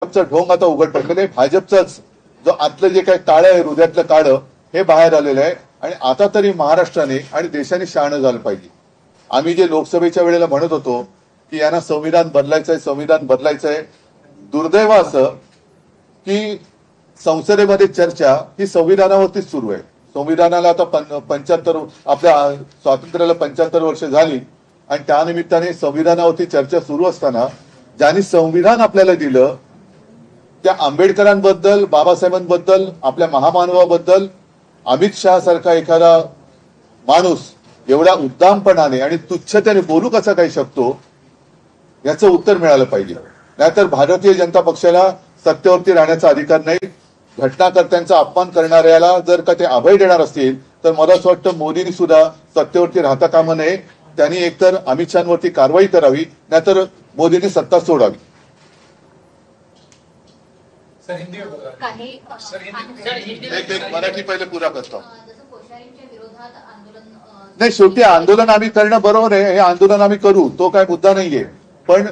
भाजपचा ढोंग आता उघड पडलेलं आहे. भाजपचाच जो आतलं जे काही काळं आहे, हृदयातलं काळं, हे बाहेर आलेलं आहे. आणि आता तरी महाराष्ट्राने आणि देशाने शहाणं झालं पाहिजे. आम्ही जे लोकसभेच्या वेळेला म्हणत होतो की यांना संविधान बदलायचंय, संविधान बदलायचंय, दुर्दैव असं की संसदेमध्ये चर्चा ही संविधानावरतीच सुरू आहे. संविधानाला आता 75 आपल्या स्वातंत्र्याला 75 वर्ष झाली आणि त्यानिमित्ताने संविधानावरती चर्चा सुरू असताना ज्यांनी संविधान आपल्याला दिलं त्या आंबेडकरांबद्दल, बाबासाहेबांबद्दल, आपल्या महामानवाबद्दल अमित शहा सारखा एखादा माणूस एवढ्या उद्दामपणाने आणि तुच्छतेने बोलू कसा काही शकतो, याचं उत्तर मिळालं पाहिजे. नाहीतर भारतीय जनता पक्षाला सत्तेवरती राहण्याचा अधिकार नाही. घटनाकर्त्यांचा अपमान करणाऱ्याला जर का ते अभय देणार असतील तर मला असं वाटतं मोदींनी सुद्धा सत्तेवरती राहता कामा नये. त्यांनी एकतर अमित शहावरती कारवाई करावी, नाहीतर मोदींनी सत्ता सोडावी. एक मराठी पहिले पुरा करतो. नाही, शेवटी आंदोलन आम्ही करणं बरोबर आहे, हे आंदोलन आम्ही करू, तो काय मुद्दा नाहीये. पण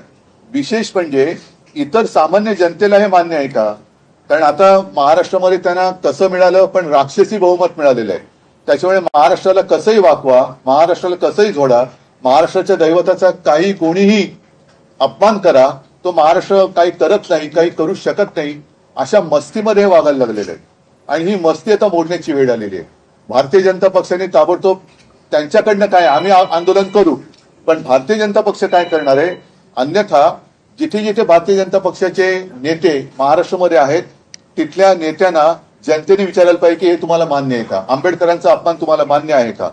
विशेष म्हणजे इतर सामान्य जनतेला हे मान्य आहे का? कारण आता महाराष्ट्रामध्ये त्यांना कसं मिळालं, पण राक्षसी बहुमत मिळालेलं आहे. त्याच्यामुळे महाराष्ट्राला कसंही वाकवा, महाराष्ट्राला कसंही झोडा, महाराष्ट्राच्या दैवताचा काही कोणीही अपमान करा, तो महाराष्ट्र काही करत नाही, काही करू शकत नाही, अशा मस्तीमध्ये हे वागायला लागलेले आहे. आणि ही मस्ती आता मोडण्याची वेळ आलेली आहे. भारतीय जनता पक्षाने ताबडतोब त्यांच्याकडनं काय, आम्ही आंदोलन करू, पण भारतीय जनता पक्ष काय करणार आहे? अन्यथा जिथे जिथे भारतीय जनता पक्षाचे नेते महाराष्ट्रामध्ये आहेत तिथल्या नेत्यांना जनतेने विचारायला पाहिजे की हे तुम्हाला मान्य आहे का? आंबेडकरांचा अपमान तुम्हाला मान्य आहे का?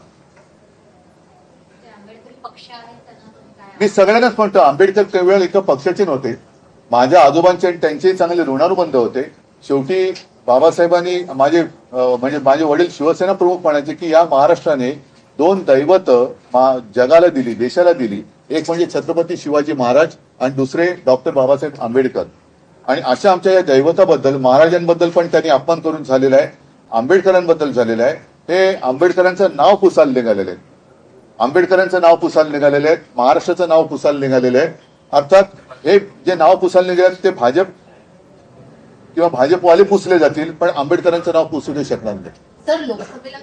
मी सगळ्यांनाच म्हणतो, आंबेडकर केवळ एका पक्षाचे नव्हते, माझ्या आजोबांचे आणि त्यांचेही चांगले ऋणानुबंध होते. शेवटी बाबासाहेबांनी माझे वडील शिवसेना प्रमुख म्हणायचे की या महाराष्ट्राने दोन दैवत जगाला दिली, देशाला दिली. एक म्हणजे छत्रपती शिवाजी महाराज आणि दुसरे डॉक्टर बाबासाहेब आंबेडकर. आणि अशा आमच्या या दैवताबद्दल, महाराजांबद्दल पण त्यांनी अपमान करून झालेला आहे, आंबेडकरांबद्दल झालेला आहे. हे आंबेडकरांचं नाव पुसायला निघालेलं आहे, आंबेडकरांचं नाव पुसायला निघालेलं आहे, महाराष्ट्राचं नाव पुसायला निघालेलं आहे. अर्थात हे जे नाव पुसायला निघाले ते भाजप किंवा भाजपवाले पुसले जातील, पण आंबेडकरांचं नाव पुसू शकणार नाही. सर, लोकसभेला